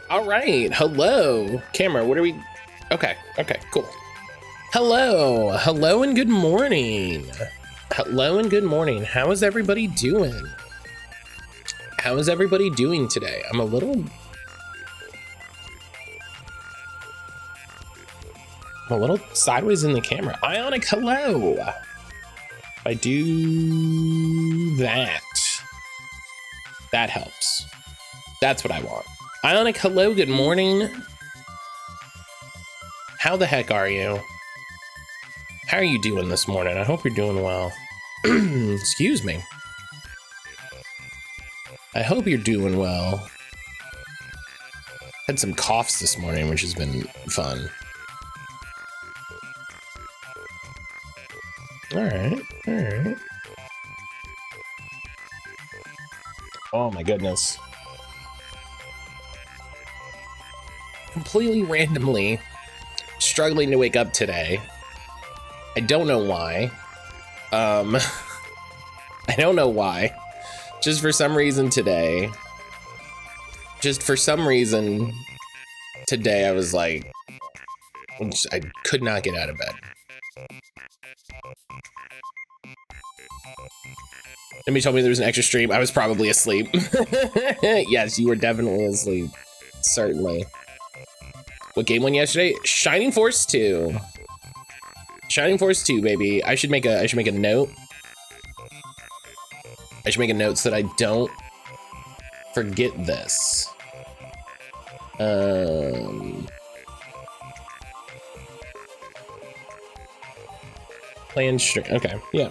All right. Hello. Camera, what are we? Okay. Okay, cool. Hello. Hello and good morning. Hello and good morning. How is everybody doing? How is everybody doing today? I'm a little sideways in the camera. Ionic, hello. If I do that, that helps. That's what I want. Ionic, hello, good morning. How the heck are you? How are you doing this morning? I hope you're doing well. Excuse me. I hope you're doing well. Had some coughs this morning, which has been fun. All right, all right. Oh my goodness. Completely randomly struggling to wake up today. I don't know why. I don't know why. Just for some reason today. I was like, I could not get out of bed. Somebody told me there was an extra stream. I was probably asleep. Yes, you were definitely asleep. Certainly. What game won yesterday? Shining Force 2. Shining Force 2, baby. I should make a note. I should make a note so that I don't forget this. Playing stream. Okay, yeah.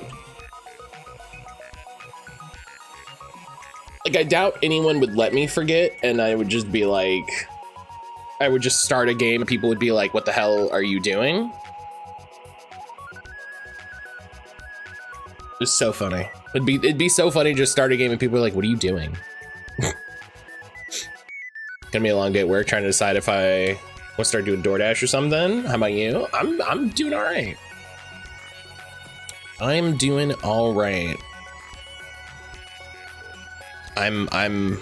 Like, I doubt anyone would let me forget, and I would just be like, I would just start a game and people would be like, what the hell are you doing? It's so funny. It'd be so funny to just start a game and people are like, what are you doing? Gonna be a long day at work trying to decide if I want to start doing DoorDash or something. How about you? I'm doing all right. I'm doing all right. I'm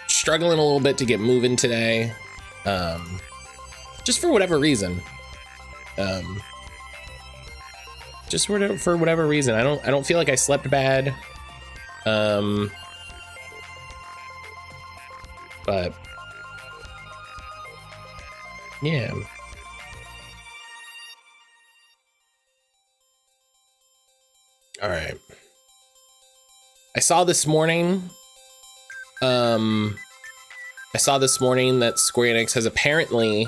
struggling a little bit to get moving today. Just for whatever reason. Just for whatever reason. I don't feel like I slept bad. But yeah. All right. I saw this morning that Square Enix has apparently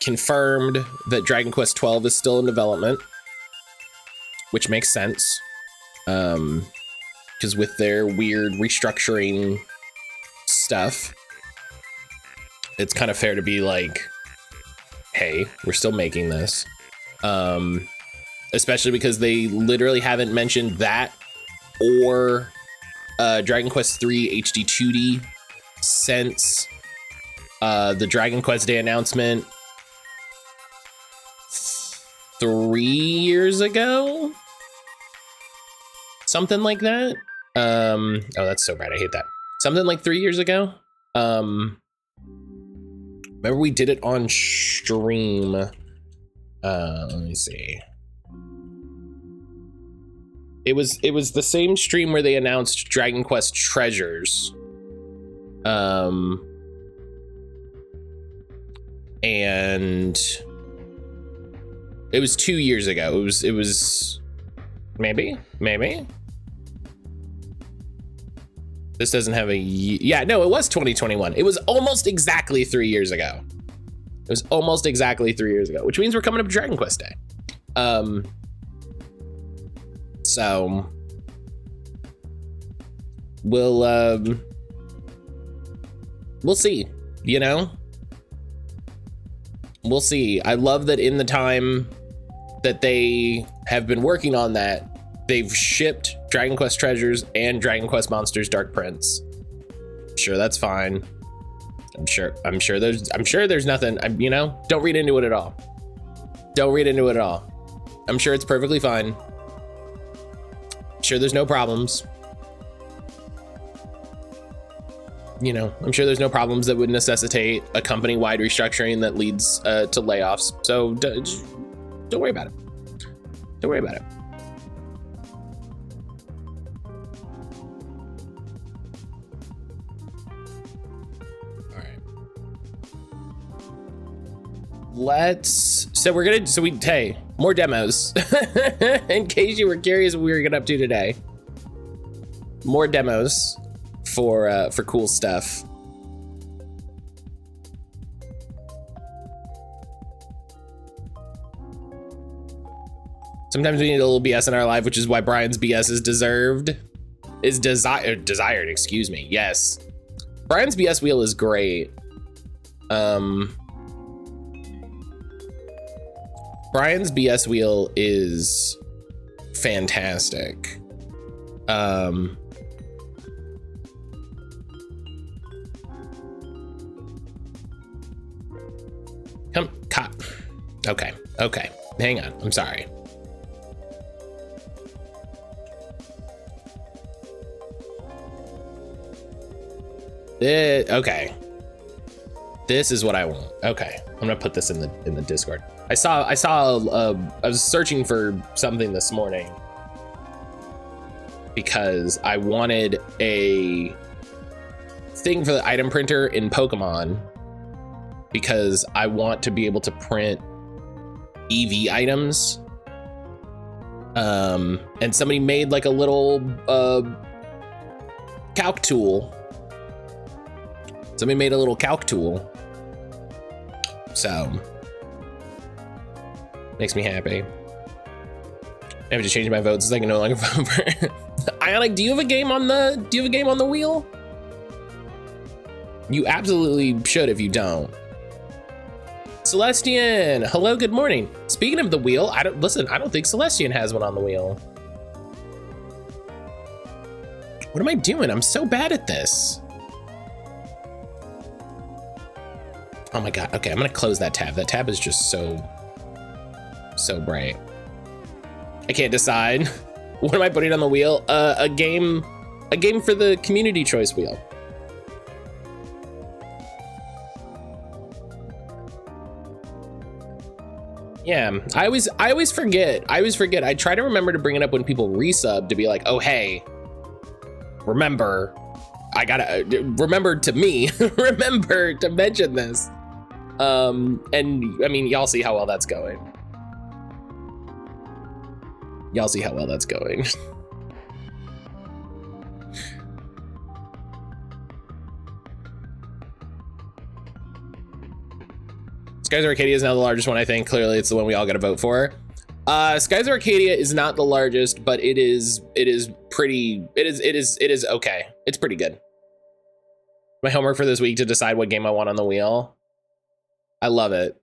confirmed that Dragon Quest XII is still in development, which makes sense, because with their weird restructuring stuff, it's kind of fair to be like, hey, we're still making this, especially because they literally haven't mentioned that or Dragon Quest III HD 2D since the Dragon Quest Day announcement 3 years ago, something like that. Oh, that's so bad. I hate that. Something like 3 years ago. Remember we did it on stream. Let me see. It was the same stream where they announced Dragon Quest Treasures. And it was 2 years ago. It was maybe. This doesn't have a yeah, no, it was 2021. It was almost exactly 3 years ago. It was almost exactly 3 years ago, which means we're coming up to Dragon Quest Day. So we'll see, you know? We'll see. I love that in the time that they have been working on that, they've shipped Dragon Quest Treasures and Dragon Quest Monsters Dark Prince. Sure, that's fine. I'm sure there's nothing, you know, don't read into it at all. Don't read into it at all. I'm sure it's perfectly fine. Sure, there's no problems. you know, I'm sure there's no problems that would necessitate a company-wide restructuring that leads to layoffs. So don't worry about it. Don't worry about it. Hey, more demos. In case you were curious what we were getting up to today. More demos for cool stuff. Sometimes we need a little BS in our life, which is why Brian's BS is desired, excuse me. Yes. Brian's BS wheel is great. Brian's BS wheel is fantastic. Okay. Hang on. I'm sorry. Okay. This is what I want. Okay. I'm gonna put this in the Discord. I was searching for something this morning because I wanted a thing for the item printer in Pokemon because I want to be able to print EV items. And somebody made like a little calc tool. Somebody made a little calc tool. So makes me happy. I have to change my votes so I can no longer vote for Ionic, do you have a game on the wheel? You absolutely should if you don't. Celestian, hello, good morning. Speaking of the wheel, I don't think Celestian has one on the wheel. What am I doing? I'm so bad at this. Oh my God. Okay, I'm gonna close that tab. That tab is just so bright. I can't decide. What am I putting on the wheel? A game for the community choice wheel. Yeah, I always forget. I try to remember to bring it up when people resub to be like, oh hey, remember, I gotta remember to me, remember to mention this. And I mean, y'all see how well that's going. Skies of Arcadia is now the largest one, I think. Clearly, it's the one we all got to vote for. Skies of Arcadia is not the largest, but it is okay. It's pretty good. My homework for this week to decide what game I want on the wheel. I love it.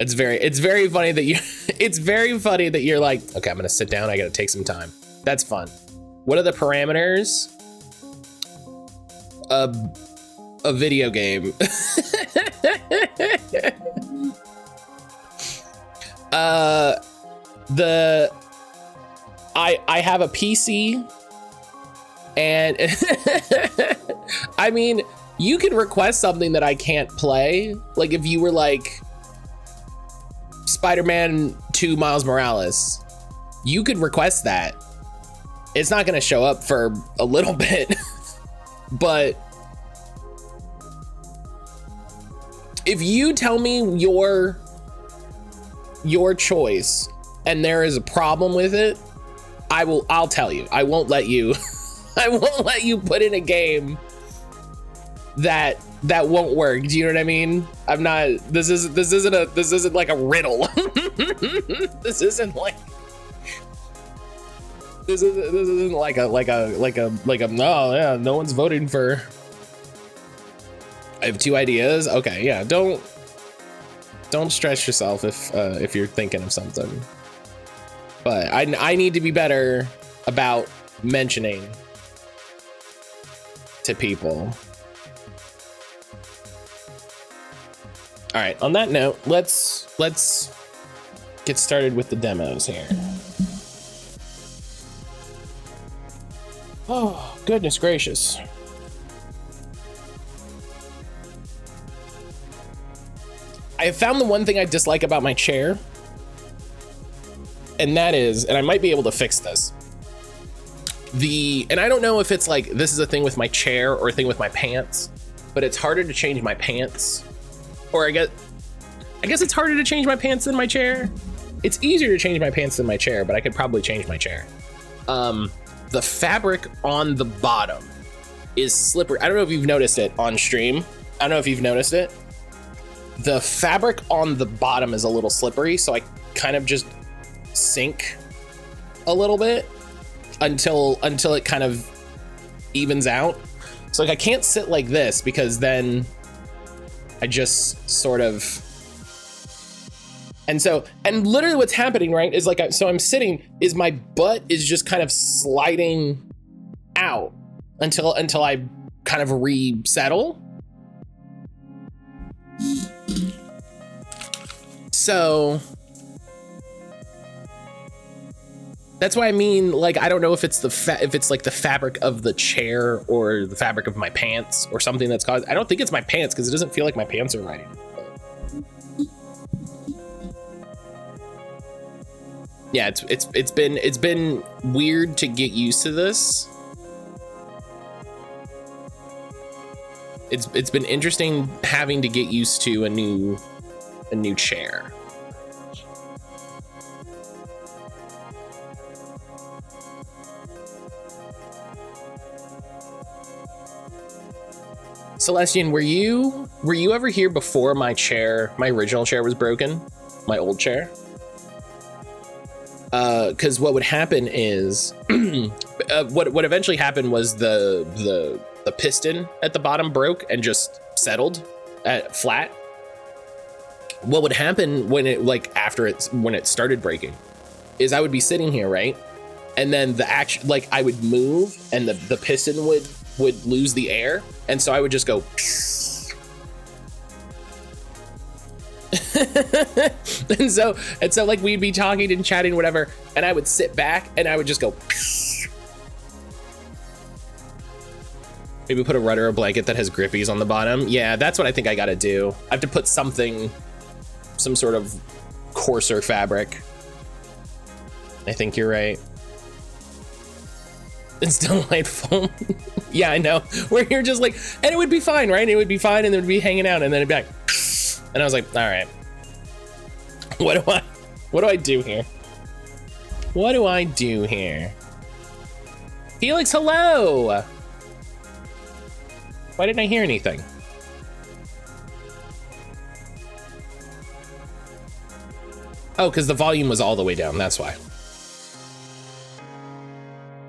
It's very funny that you're like, okay, I'm gonna sit down. I gotta take some time. That's fun. What are the parameters? A video game. I have a PC and I mean, you can request something that I can't play. Like if you were like Spider-Man 2 Miles Morales, you could request that. It's not gonna show up for a little bit. But if you tell me your choice and there is a problem with it, I'll tell you. I won't let you put in a game that won't work. Do you know what I mean? I'm not, this isn't like a riddle. This isn't like no, yeah, no one's voting for. I have 2 ideas. Okay, yeah, don't stress yourself if you're thinking of something. But I need to be better about mentioning to people. All right, on that note, let's get started with the demos here. Oh, goodness gracious. I have found the one thing I dislike about my chair, and that is, and I might be able to fix this. And I don't know if it's like, this is a thing with my chair or a thing with my pants, but it's harder to change my pants. Or I guess it's harder to change my pants than my chair. It's easier to change my pants than my chair, but I could probably change my chair. The fabric on the bottom is slippery. I don't know if you've noticed it on stream. I don't know if you've noticed it. The fabric on the bottom is a little slippery, so I kind of just sink a little bit until it kind of evens out. So like I can't sit like this because then I just sort of, and literally what's happening, right, is like, so I'm sitting, is my butt is just kind of sliding out until I kind of resettle. So that's why I mean, like, I don't know if it's if it's like the fabric of the chair or the fabric of my pants or something that's caused. I don't think it's my pants because it doesn't feel like my pants are right. Yeah, it's been weird to get used to this. It's been interesting having to get used to a new chair. Celestian, were you ever here before my original chair was broken? My old chair? Because what would happen is, what eventually happened was the piston at the bottom broke and just settled at flat. What would happen when when it started breaking is I would be sitting here, right? And then I would move and the piston would lose the air. And so I would just go. and so like we'd be talking and chatting, whatever. And I would sit back and I would just go. Maybe put a rudder or blanket that has grippies on the bottom. Yeah, that's what I think I gotta do. I have to put some sort of coarser fabric. I think you're right. It's delightful. Yeah, I know. Where you're just like, and it would be fine, right? It would be fine and it would be hanging out and then it'd be like, and I was like, all right. What do I do here? What do I do here? Felix, hello! Why didn't I hear anything? Oh, because the volume was all the way down, that's why.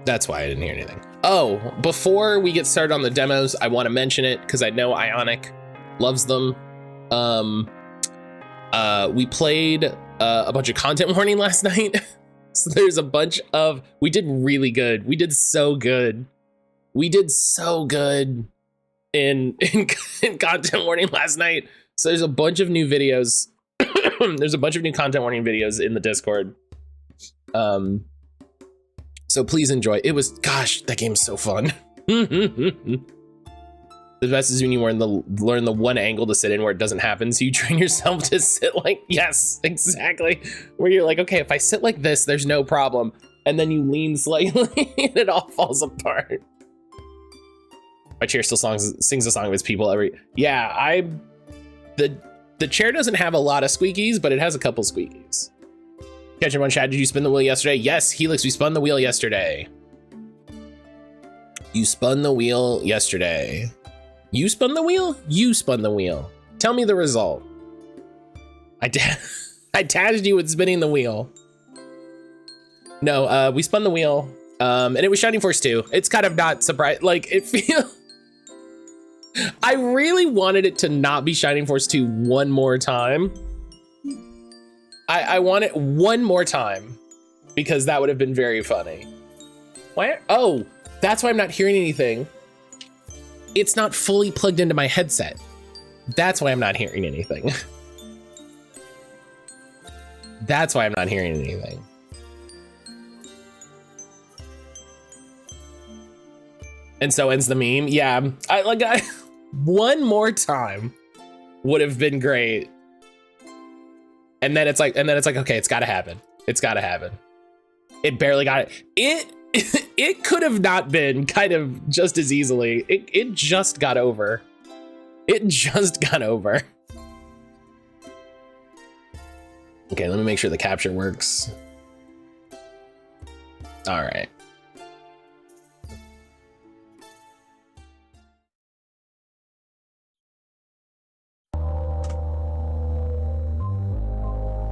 That's why I didn't hear anything. Oh, before we get started on the demos, I want to mention it because I know Ionic loves them. We played a bunch of content warning last night. So there's a bunch of, we did really good. We did so good. We did so good in content warning last night. So there's a bunch of new videos. There's a bunch of new content warning videos in the Discord. So please enjoy. It was, gosh, that game's so fun. The best is when you learn the one angle to sit in where it doesn't happen. So you train yourself to sit like, yes, exactly. Where you're like, okay, if I sit like this, there's no problem. And then you lean slightly and it all falls apart. My chair still sings a song of its people yeah, the chair doesn't have a lot of squeakies, but it has a couple squeakies. Catch him on chat. Did you spin the wheel yesterday? Yes, Helix, we spun the wheel yesterday. You spun the wheel yesterday. You spun the wheel? You spun the wheel. Tell me the result. I tagged you with spinning the wheel. No, we spun the wheel, and it was Shining Force 2. It's kind of not surprised. Like, it feels... I really wanted it to not be Shining Force 2 one more time. I want it one more time because that would have been very funny. Why? Oh, that's why I'm not hearing anything. It's not fully plugged into my headset. That's why I'm not hearing anything. That's why I'm not hearing anything. And so ends the meme. Yeah, I one more time would have been great. And then it's like, okay, it's gotta happen. It's gotta happen. It barely got it. It could have not been kind of just as easily. It just got over. It just got over. Okay, let me make sure the capture works. All right.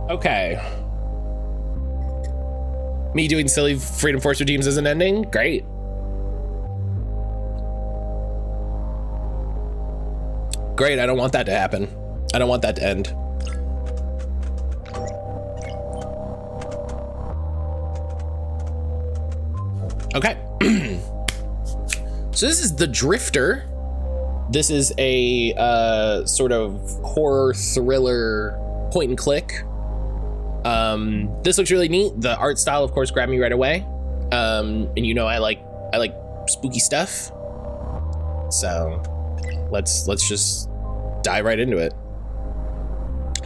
Okay. Me doing silly Freedom Force redeems isn't ending? Great. Great, I don't want that to happen. I don't want that to end. Okay. So this is The Drifter. This is a sort of horror thriller point and click. This looks really neat. The art style, of course, grabbed me right away. And you know I like spooky stuff. So let's just dive right into it.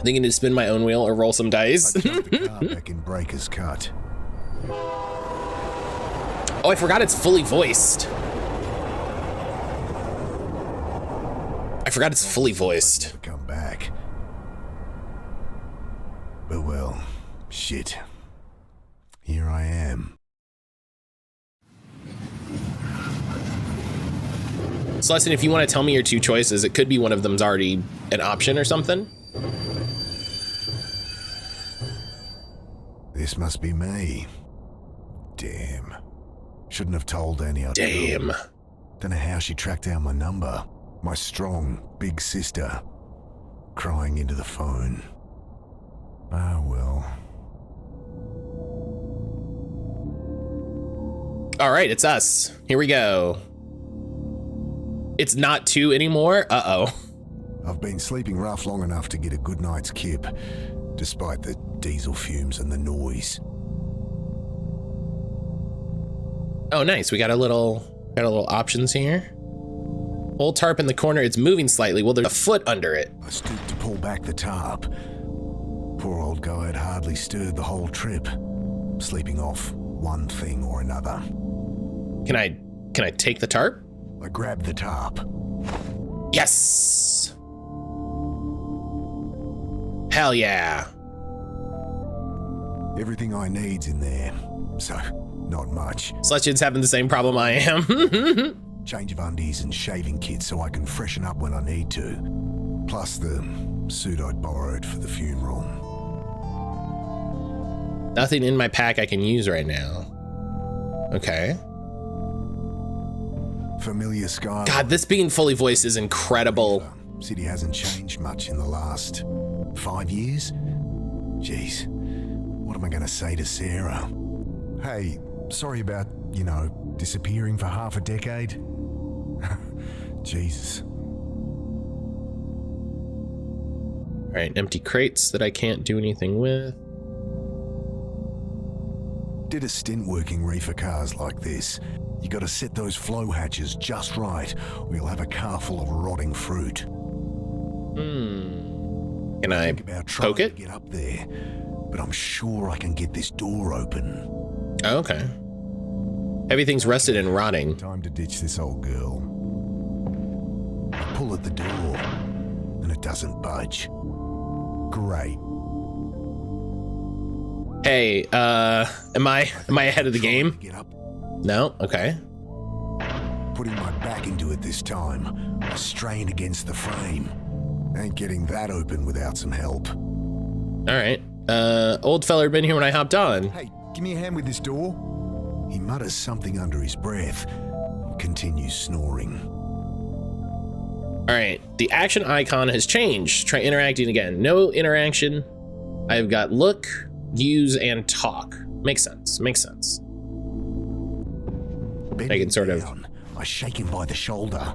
Thinking to spin my own wheel or roll some dice. I jumped the car back in Breaker's Cut. Oh, I forgot it's fully voiced. I forgot it's fully voiced. Come back. But well, shit. Here I am. Celestin, if you want to tell me your two choices, it could be one of them's already an option or something. This must be me. Damn. Shouldn't have told Annie. Damn. Don't know how she tracked down my number. My strong, big sister. Crying into the phone. Ah, well. All right, it's us. Here we go. It's not 2 anymore? Uh-oh. I've been sleeping rough long enough to get a good night's kip, despite the diesel fumes and the noise. Oh, nice. We got a little options here. Old tarp in the corner. It's moving slightly. Well, there's a foot under it. I stooped to pull back the tarp. Poor old guy had hardly stirred the whole trip, sleeping off one thing or another. Can I take the tarp? I grabbed the tarp. Yes. Hell yeah. Everything I need's in there, so not much. Celestian's having the same problem I am. Change of undies and shaving kit so I can freshen up when I need to. Plus the suit I'd borrowed for the funeral. Nothing in my pack I can use right now. Okay. Familiar sky. God, this being fully voiced is incredible. City hasn't changed much in the last 5 years. Jeez, what am I gonna say to Sarah? Hey, sorry about, disappearing for half a decade. Jesus. All right, empty crates that I can't do anything with. Did a stint working reefer cars like this. You gotta set those flow hatches just right, or you'll have a car full of rotting fruit. Can I poke it? To get up there, but I'm sure I can get this door open. Oh, okay. Everything's rusted and rotting. Time to ditch this old girl. I pull at the door, and it doesn't budge. Great. Hey, am I ahead of the game? Get up. No? Okay. Putting my back into it this time. I strain against the frame. Ain't getting that open without some help. All right. Old feller been here when I hopped on. Hey, give me a hand with this door. He mutters something under his breath and continues snoring. All right. The action icon has changed. Try interacting again. No interaction. I've got look, use, and talk. Makes sense. Makes sense. I can sort of... I shake him by the shoulder.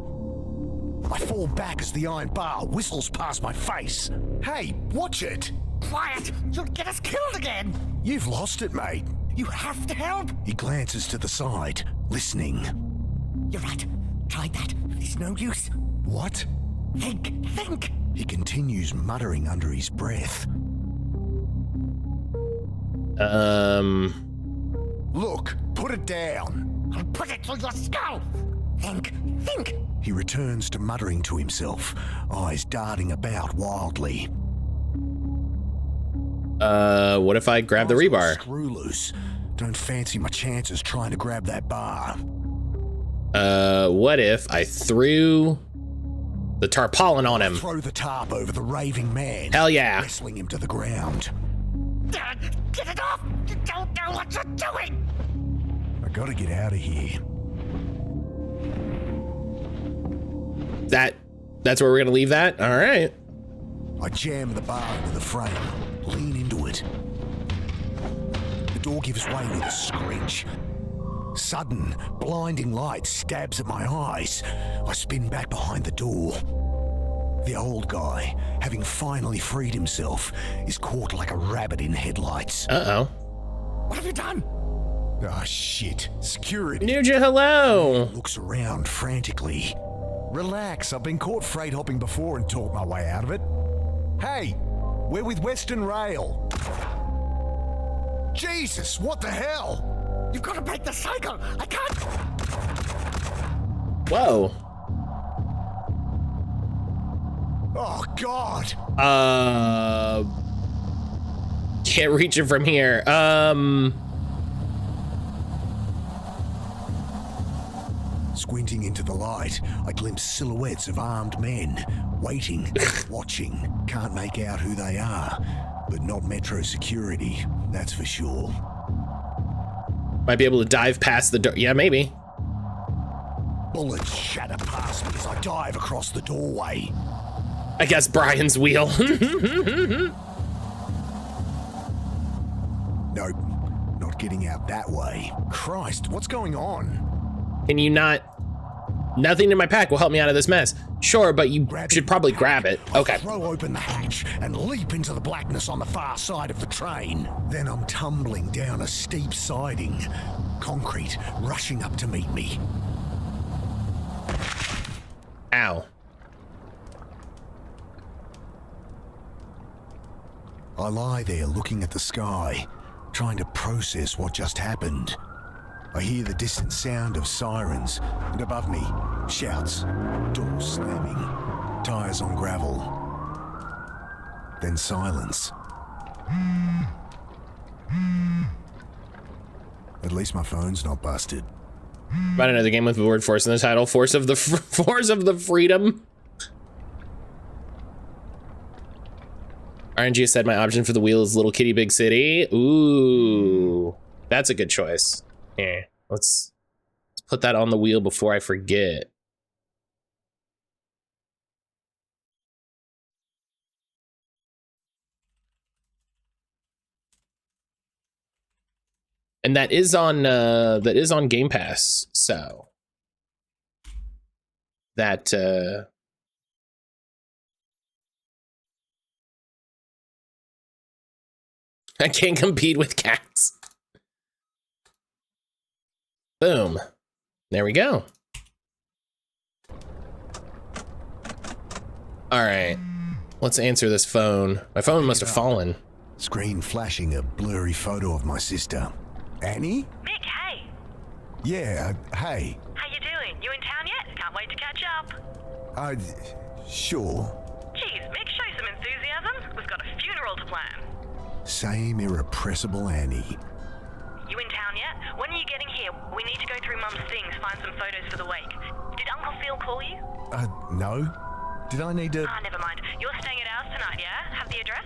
I fall back as the iron bar whistles past my face. Hey, watch it! Quiet! You'll get us killed again! You've lost it, mate. You have to help! He glances to the side, listening. You're right. Tried that. It's no use. What? Think. He continues muttering under his breath. Look, put it down. I'll put it through your skull. Think. He returns to muttering to himself, eyes darting about wildly. What if I grab the rebar? Screw loose. Don't fancy my chances trying to grab that bar. What if I threw the tarpaulin on him? Throw the tarp over the raving man. Hell yeah. Wrestling him to the ground. Dad, get it off. You don't know what you're doing. I gotta get out of here. That's where we're gonna leave that? All right. I jam the bar into the frame, lean into it. The door gives way with a screech. Sudden, blinding light stabs at my eyes. I spin back behind the door. The old guy, having finally freed himself, is caught like a rabbit in headlights. Uh-oh. What have you done? Ah, shit. Security. Nuja, hello. Looks around frantically. Relax, I've been caught freight hopping before and talked my way out of it. Hey, we're with Western Rail. Jesus, what the hell? You've got to break the cycle. I can't. Whoa. Oh, God. Can't reach it from here. Squinting into the light, I glimpse silhouettes of armed men, waiting, watching. Can't make out who they are, but not Metro security, that's for sure. Might be able to dive past the door. Yeah, maybe. Bullets shatter past me as I dive across the doorway. I guess Brian's wheel. Nope, not getting out that way. Christ, what's going on? Can you not? Nothing in my pack will help me out of this mess. Sure, but you should probably grab it. Okay. I throw open the hatch and leap into the blackness on the far side of the train. Then I'm tumbling down a steep siding. Concrete rushing up to meet me. Ow. I lie there looking at the sky, trying to process what just happened. I hear the distant sound of sirens, and above me, shouts, doors slamming, tires on gravel. Then silence. At least my phone's not busted. About another game with the word force in the title. Force of the freedom. RNG said my option for the wheel is Little Kitty Big City. Ooh, that's a good choice. Yeah, let's put that on the wheel before I forget. And that is on Game Pass, so that I can't compete with cats. Boom. There we go. All right. Let's answer this phone. My phone must have fallen. Screen flashing a blurry photo of my sister. Annie? Mick, hey. Yeah, hey. How you doing? You in town yet? Can't wait to catch up. Sure. Geez, Mick, show some enthusiasm. We've got a funeral to plan. Same irrepressible Annie. You in town yet? When are you getting here? We need to go through Mum's things, find some photos for the wake. Did Uncle Phil call you? No. Did I need to... Ah, never mind. You're staying at ours tonight, yeah? Have the address?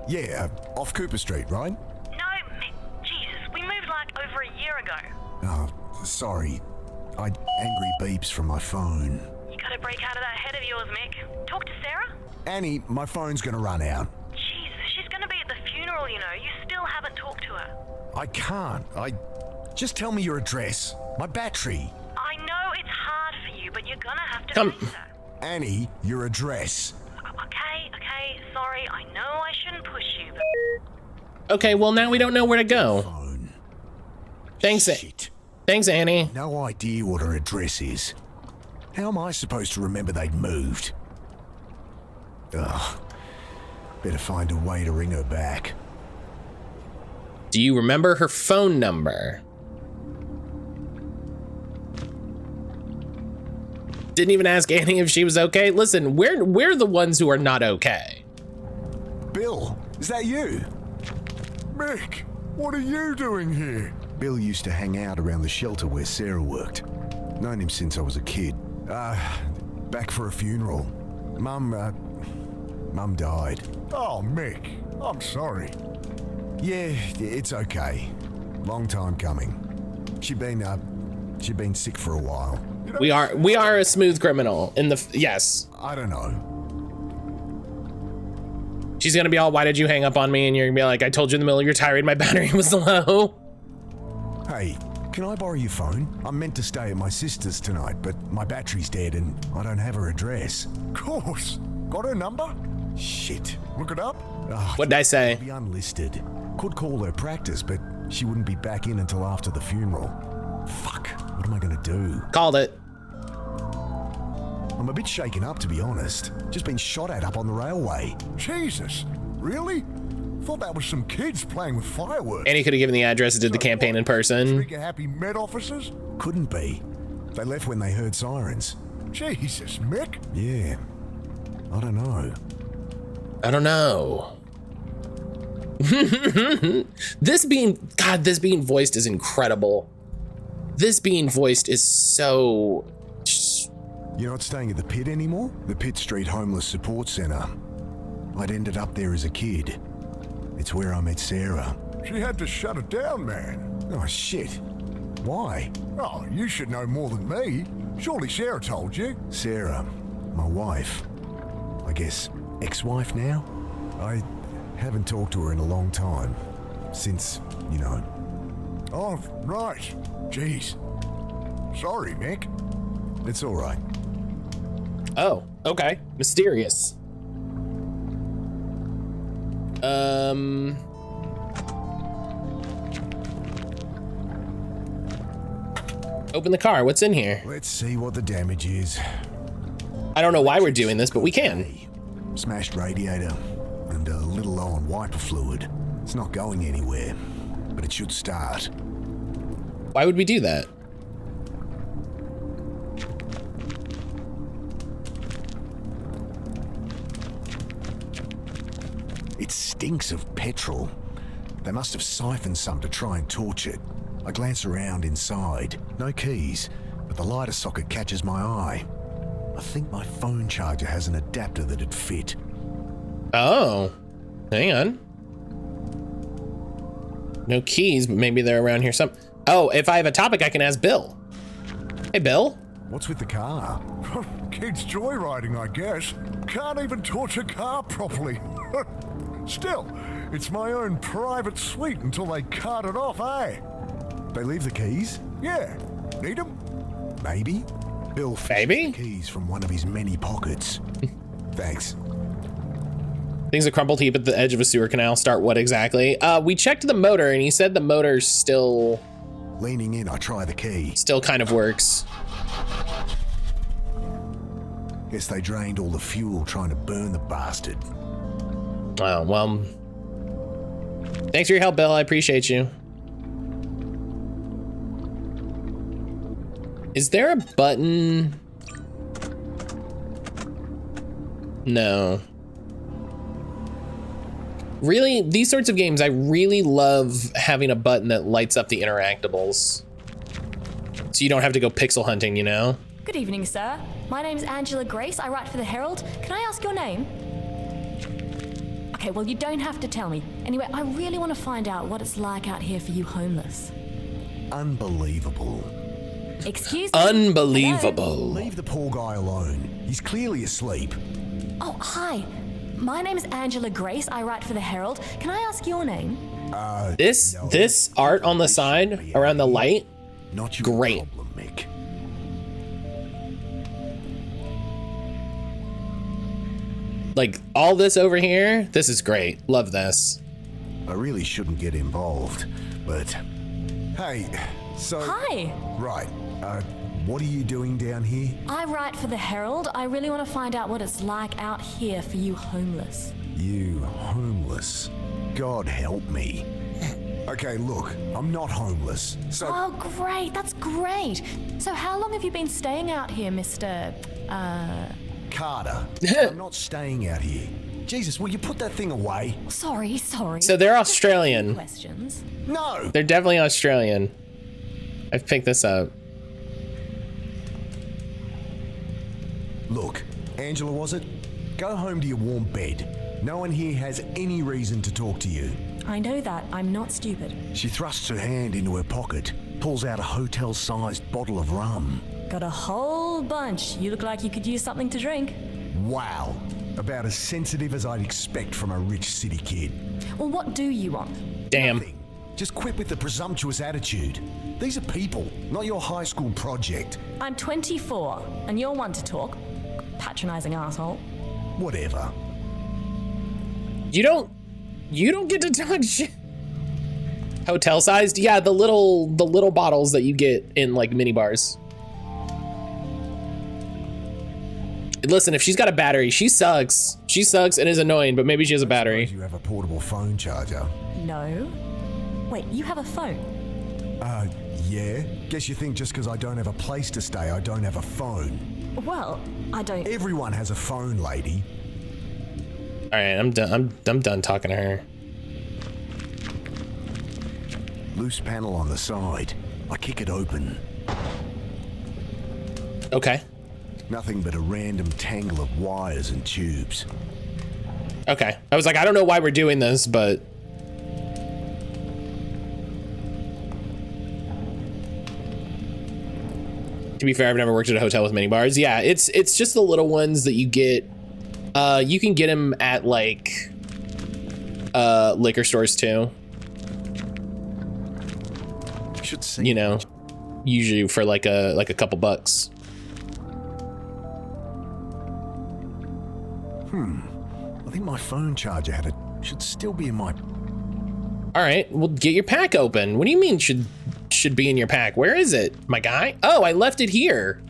Yeah, off Cooper Street, right? No, Mick. Jesus, we moved like over a year ago. Oh, sorry. Angry beeps from my phone. You gotta break out of that head of yours, Mick. Talk to Sarah? Annie, my phone's gonna run out. Jesus, she's gonna be at the funeral, you know. You still haven't talked to her. I can't. Just tell me your address. My battery. I know it's hard for you, but you're gonna have to Come. face her. Annie, your address. Okay, sorry. I know I shouldn't push you, but... Okay, well now we don't know where to go. Phone. Thanks, Shit. thanks, Annie. No idea what her address is. How am I supposed to remember they'd moved? Ugh. Better find a way to ring her back. Do you remember her phone number? Didn't even ask Annie if she was okay. Listen, we're the ones who are not okay. Bill, is that you? Mick, what are you doing here? Bill used to hang out around the shelter where Sarah worked. Known him since I was a kid. Back for a funeral. Mum died. Oh, Mick, I'm sorry. Yeah, it's okay. Long time coming. She'd been sick for a while. We are a smooth criminal in the, yes. I don't know. She's gonna be all, why did you hang up on me? And you're gonna be like, I told you in the middle of your tirade my battery was low. Hey, can I borrow your phone? I'm meant to stay at my sister's tonight, but my battery's dead and I don't have her address. Of course. Got her number? Shit. Look it up. Oh, What'd I say? Be unlisted. Could call her practice, but she wouldn't be back in until after the funeral. Fuck, what am I gonna do? Called it. I'm a bit shaken up, to be honest. Just been shot at up on the railway. Jesus, really? Thought that was some kids playing with fireworks. Annie could have given the address and did the campaign in person. Trigger happy Met officers? Couldn't be. They left when they heard sirens. Jesus, Mick. Yeah, I don't know. I don't know. This being voiced is incredible. This being voiced is so... You're not staying at the Pit anymore? The Pitt Street Homeless Support Centre. I'd ended up there as a kid. It's where I met Sarah. She had to shut it down, man. Oh, shit. Why? Oh, you should know more than me. Surely Sarah told you. Sarah, my wife. I guess ex-wife now? I haven't talked to her in a long time. Since, you know. Oh, right. Jeez. Sorry, Mick. It's all right. Oh, okay. Mysterious. Open the car. What's in here? Let's see what the damage is. I don't know why we're doing this, but we can. Smashed radiator and a little low on wiper fluid. It's not going anywhere, but it should start. Why would we do that? It stinks of petrol. They must have siphoned some to try and torch it. I glance around inside. No keys, but the lighter socket catches my eye. I think my phone charger has an adapter that'd fit. Oh, hang on. No keys, but maybe they're around here. Oh, if I have a topic, I can ask Bill. Hey, Bill. What's with the car? Kids joyriding, I guess. Can't even torch a car properly. Still, it's my own private suite until they cart it off, eh? They leave the keys? Yeah. Need them? Maybe. Bill fished the keys from one of his many pockets. Thanks. Things a crumpled heap at the edge of a sewer canal. Start what exactly? We checked the motor and he said the motor's still... Leaning in, I try the key. Still kind of works. Guess they drained all the fuel trying to burn the bastard. Oh, well... Thanks for your help, Bill. I appreciate you. Is there a button? No. Really, these sorts of games, I really love having a button that lights up the interactables. So you don't have to go pixel hunting, you know? Good evening, sir. My name's Angela Grace. I write for the Herald. Can I ask your name? Okay, well, you don't have to tell me. Anyway, I really want to find out what it's like out here for you homeless. Unbelievable. Excuse me? Unbelievable. Hello? Leave the poor guy alone. He's clearly asleep. Oh, hi. My name is Angela Grace. I write for the Herald. Can I ask your name? This art on the side around the light, Not your great. problem, Mick. Like all this over here, this is great. Love this. I really shouldn't get involved, but hey, so Hi. right, what are you doing down here? I write for the Herald. I really want to find out what it's like out here for you homeless. You homeless? God help me. Okay, look, I'm not homeless, so... Oh, great. That's great. So how long have you been staying out here, Mr. Carter, I'm not staying out here. Jesus, will you put that thing away? Sorry. So they're Australian. Questions? No! They're definitely Australian. I've picked this up. Look, Angela, was it? Go home to your warm bed. No one here has any reason to talk to you. I know that. I'm not stupid. She thrusts her hand into her pocket, pulls out a hotel-sized bottle of rum. Got a whole bunch. You look like you could use something to drink. Wow. About as sensitive as I'd expect from a rich city kid. Well, what do you want? Damn. Nothing. Just quit with the presumptuous attitude. These are people, not your high school project. I'm 24, and you're one to talk. Patronizing asshole. Whatever. You don't get to talk shit. Hotel sized? Yeah, the little bottles that you get in like mini bars. Listen, if she's got a battery, she sucks. She sucks and is annoying, but maybe she has a battery. You have a portable phone charger. No. Wait, you have a phone? Yeah. Guess you think just because I don't have a place to stay, I don't have a phone. Well, I don't. Everyone has a phone, lady. All right, I'm done. I'm done talking to her. Loose panel on the side. I kick it open. Okay. Nothing but a random tangle of wires and tubes. Okay. I was like, I don't know why we're doing this, but to be fair, I've never worked at a hotel with mini bars. Yeah, it's just the little ones that you get. You can get them at like liquor stores too. Should see. You know, usually for like a couple bucks. I think my phone charger should still be in my... All right, well, get your pack open. What do you mean should be in your pack? Where is it, my guy? Oh, I left it here.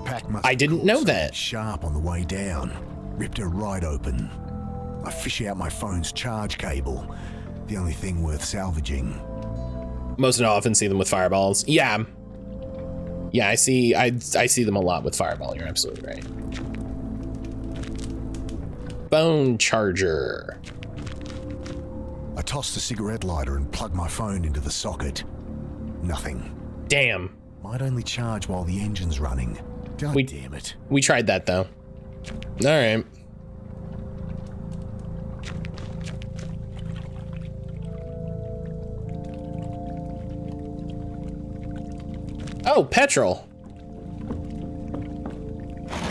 Pack must I didn't know that. Sharp on the way down. Ripped her right open. I fish out my phone's charge cable. The only thing worth salvaging. Most of often see them with fireballs. Yeah. Yeah, I see them a lot with fireball. You're absolutely right. Phone charger. I tossed the cigarette lighter and plugged my phone into the socket. Nothing. Damn. Might only charge while the engine's running. God damn it. We tried that though. All right. Oh, petrol.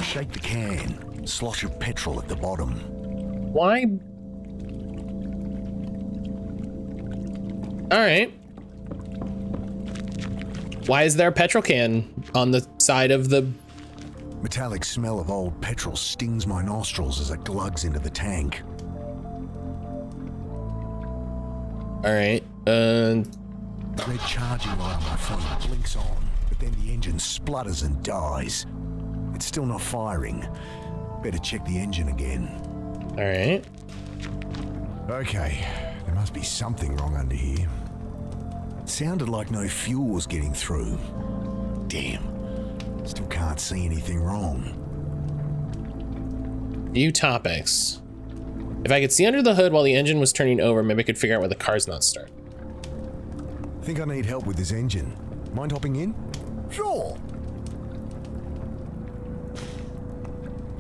Shake the can. Slosh of petrol at the bottom. Why? All right. Why is there a petrol can on the side of the... Metallic smell of old petrol stings my nostrils as it glugs into the tank. All right. The red charging light on my phone blinks on, but then the engine splutters and dies. It's still not firing. Better check the engine again. All right. Okay, there must be something wrong under here. It sounded like no fuel was getting through. Damn. Still can't see anything wrong. New topics. If I could see under the hood while the engine was turning over, maybe I could figure out why the car's not starting. Think I need help with this engine. Mind hopping in? Sure.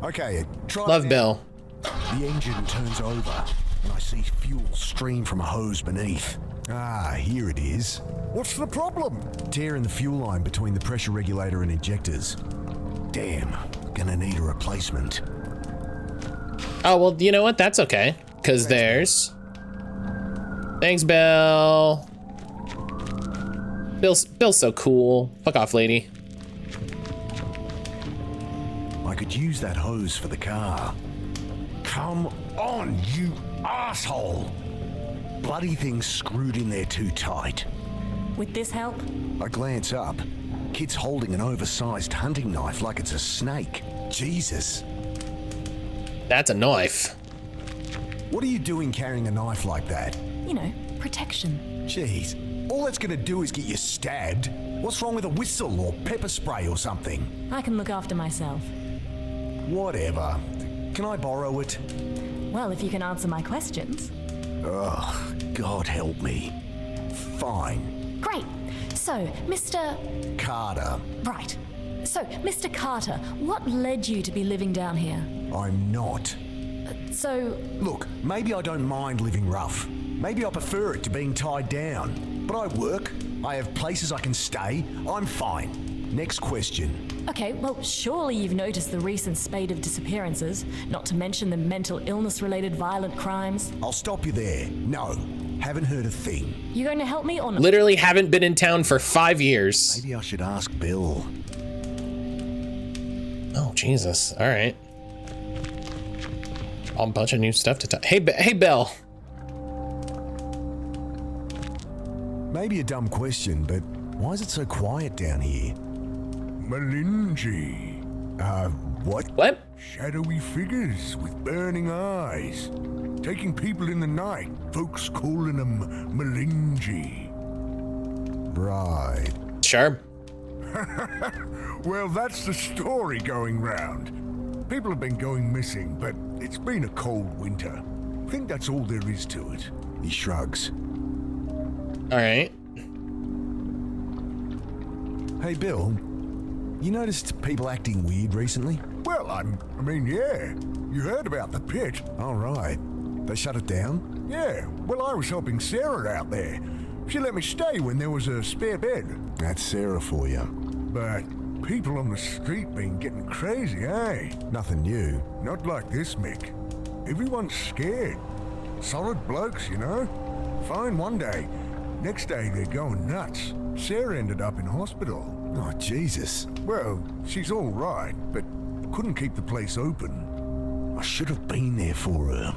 Okay, try Love it Bill. The engine turns over, and I see fuel stream from a hose beneath. Ah, here it is. What's the problem? Tear in the fuel line between the pressure regulator and injectors. Damn, gonna need a replacement. Oh, well, you know what? That's okay. Because there's... Thanks, Bill. Bill's so cool. Fuck off, lady. I could use that hose for the car. Come on, you asshole! Bloody thing's screwed in there too tight. With this help? I glance up. Kid's holding an oversized hunting knife like it's a snake. Jesus. That's a knife. What are you doing carrying a knife like that? You know, protection. Jeez. All that's gonna do is get you stabbed. What's wrong with a whistle or pepper spray or something? I can look after myself. Whatever. Can I borrow it? Well, if you can answer my questions. Ugh, God help me. Fine. Great. So, Mr. Carter. Right. So, Mr. Carter, what led you to be living down here? I'm not. So, Look, maybe I don't mind living rough. Maybe I prefer it to being tied down. But I work. I have places I can stay. I'm fine. Next question. okay, well, surely you've noticed the recent spate of disappearances, not to mention the mental illness-related violent crimes. I'll stop you there. No, haven't heard a thing. You going to help me or not? Literally haven't been in town for 5 years. Maybe I should ask Bill. Oh, Jesus. All right. A bunch of new stuff to talk. Hey, Bill. Maybe a dumb question, but why is it so quiet down here? Malinji. What? What? Shadowy figures with burning eyes. Taking people in the night. Folks calling them Malinji. Right. Sure. Well, that's the story going round. People have been going missing, but it's been a cold winter. I think that's all there is to it. He shrugs. All right. Hey, Bill. You noticed people acting weird recently? Well, I mean, yeah. You heard about the pit. All right. They shut it down? Yeah, well, I was helping Sarah out there. She let me stay when there was a spare bed. That's Sarah for you. But people on the street been getting crazy, eh? Nothing new. Not like this, Mick. Everyone's scared. Solid blokes, you know? Fine one day. Next day, they're going nuts. Sarah ended up in hospital. Oh, Jesus. Well, she's all right, but couldn't keep the place open. I should have been there for her.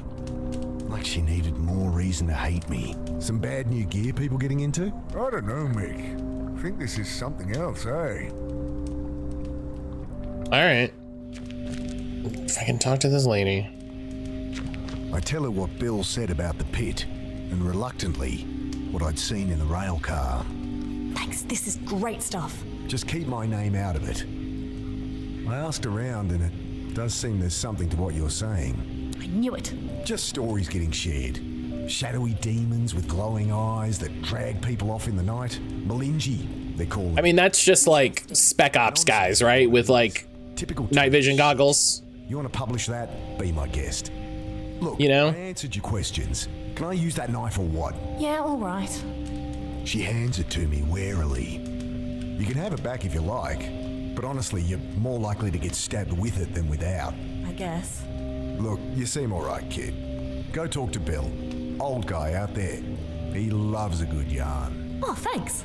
Like she needed more reason to hate me. Some bad new gear people getting into? I don't know, Mick. I think this is something else, eh? All right. If I can talk to this lady. I tell her what Bill said about the pit, and reluctantly, what I'd seen in the rail car. Thanks, this is great stuff. Just keep my name out of it. I asked around, and it does seem there's something to what you're saying. I knew it. Just stories getting shared. Shadowy demons with glowing eyes that drag people off in the night. Malinji, they call them. I mean, that's just like Spec Ops guys, right? With like Typical night vision goggles. You want to publish that? Be my guest. Look, You know? I answered your questions. Can I use that knife or what? Yeah, all right. She hands it to me warily. You can have it back if you like, but honestly, you're more likely to get stabbed with it than without. I guess. Look, you seem alright, kid. Go talk to Bill. Old guy out there. He loves a good yarn. Oh, thanks.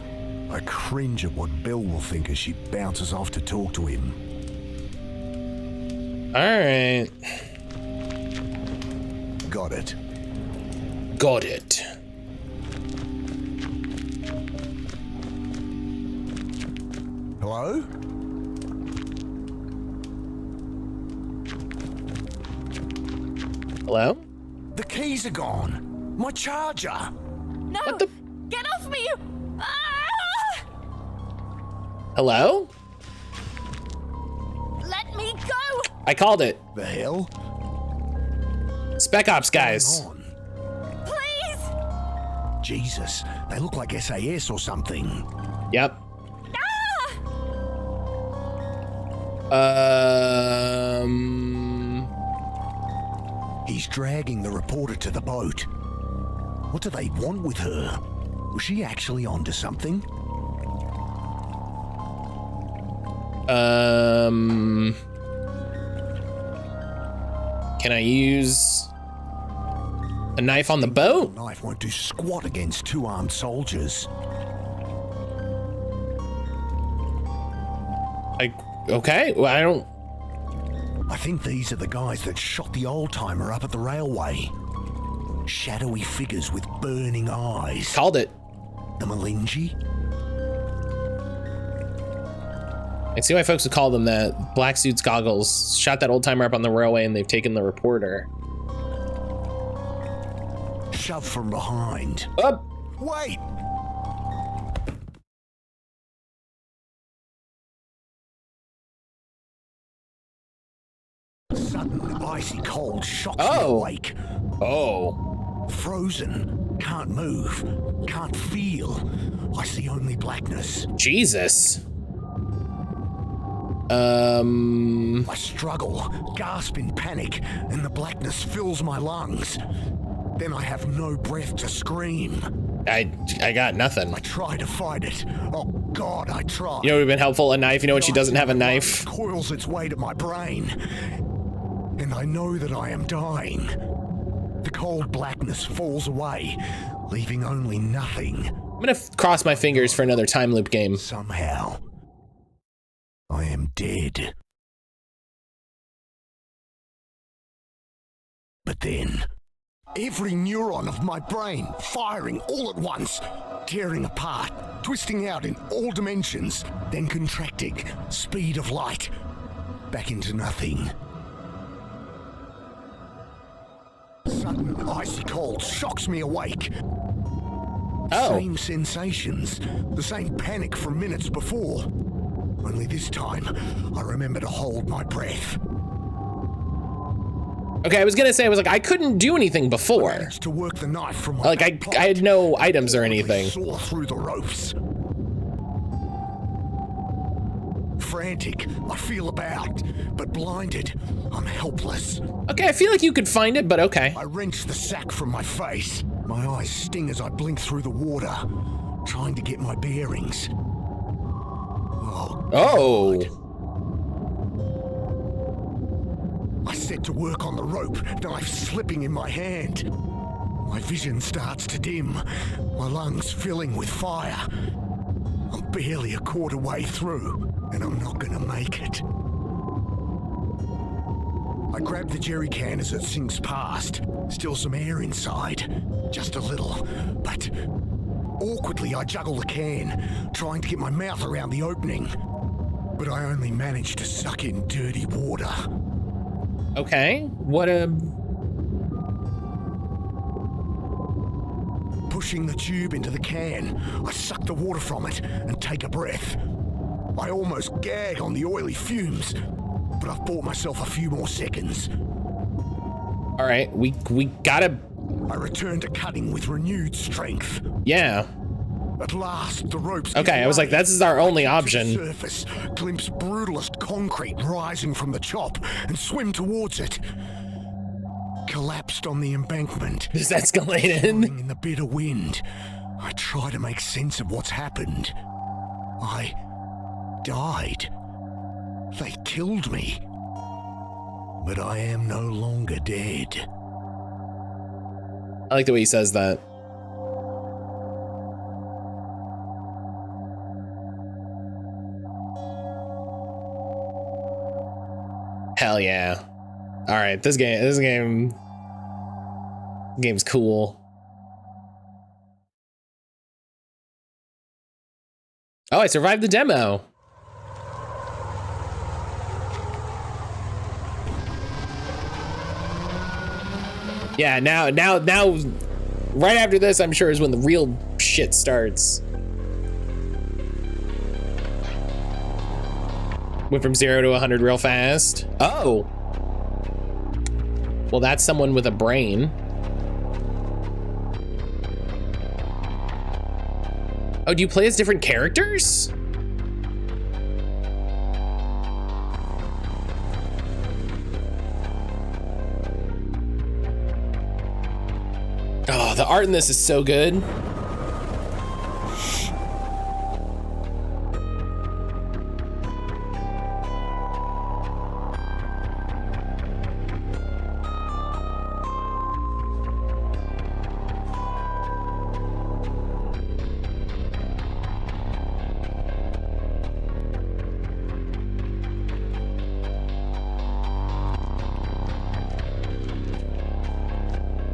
I cringe at what Bill will think as she bounces off to talk to him. All right. Got it. Got it. Hello? Hello? The keys are gone. My charger. No! What the? Get off me! Ah! Hello? Let me go! I called it. The hell? Spec Ops guys. On. Please! Jesus, they look like SAS or something. Yep. Ah! He's dragging the reporter to the boat. What do they want with her? Was she actually onto something? Can I use a knife on the boat? The knife won't do squat against two armed soldiers. Okay, well, I don't. I think these are the guys that shot the old-timer up at the railway. Shadowy figures with burning eyes. Called it. The Malinji? I see why folks would call them that. Black suits, goggles. Shot that old timer up on the railway and they've taken the reporter. Shove from behind. Up. Wait! Sudden icy cold shocks me awake. Oh. Frozen. Can't move. Can't feel. I see only blackness. Jesus. I struggle, gasp in panic, and the blackness fills my lungs. Then I have no breath to scream. I got nothing. I try to fight it. Oh God, I try. You know what would have been helpful? A knife. You know when she doesn't have a knife? Coils its way to my brain. And I know that I am dying. The cold blackness falls away, leaving only nothing. I'm gonna cross my fingers for another time loop game. Somehow, I am dead. But then, every neuron of my brain firing all at once, tearing apart, twisting out in all dimensions, then contracting, speed of light, back into nothing. Sudden icy cold shocks me awake. Same sensations, the same panic from minutes before. Only this time, I remember to hold my breath. Okay, I was gonna say, I couldn't do anything before. I managed to work the knife from my Like, I had no items or anything. Saw through the ropes. Frantic, I feel about, but blinded, I'm helpless. Okay, I feel like you could find it, but okay. I wrench the sack from my face. My eyes sting as I blink through the water, trying to get my bearings. Oh. I set to work on the rope, knife slipping in my hand. My vision starts to dim, my lungs filling with fire. I'm barely a quarter way through, and I'm not gonna make it. I grab the jerry can as it sinks past. Still some air inside, just a little, but awkwardly I juggle the can, trying to get my mouth around the opening. But I only manage to suck in dirty water. Okay, what a... Pushing the tube into the can, I suck the water from it and take a breath. I almost gag on the oily fumes, but I've bought myself a few more seconds. All right, we gotta... I return to cutting with renewed strength. Yeah. At last, the ropes. Okay, I was like, this is our only option. Surface, glimpse brutalist concrete rising from the chop, and swim towards it. Collapsed on the embankment. This escalated. In the bitter wind, I try to make sense of what's happened. I died. They killed me. But I am no longer dead. I like the way he says that. Hell yeah. All right, this game's cool. Oh, I survived the demo. Yeah, now, right after this, I'm sure is when the real shit starts. Went from 0 to 100 real fast. Oh. Well, that's someone with a brain. Oh, do you play as different characters? Oh, the art in this is so good.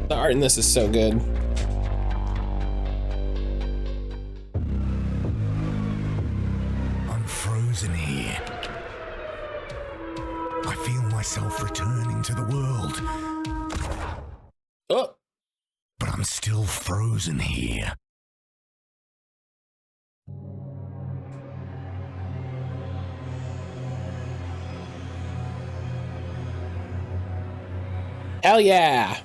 The art in this is so good. I'm frozen. frozen here. I feel myself returning to the world, Oh, but I'm still frozen here. hell yeah.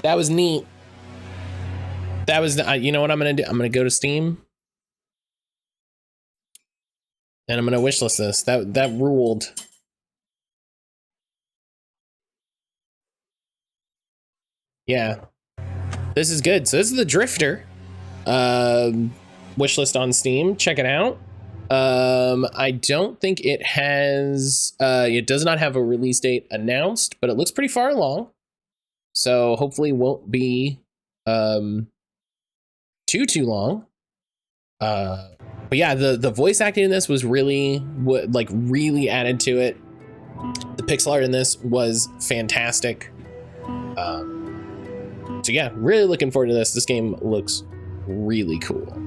That was neat. That was, you know what I'm going to do? I'm going to go to Steam. And I'm going to wishlist this. That ruled. Yeah. This is good. So this is the Drifter. Wishlist on Steam. Check it out. I don't think it has, it does not have a release date announced, but it looks pretty far along. So hopefully won't be too long. But yeah, the voice acting in this was really really added to it. The pixel art in this was fantastic. So yeah, really looking forward to this. This game looks really cool.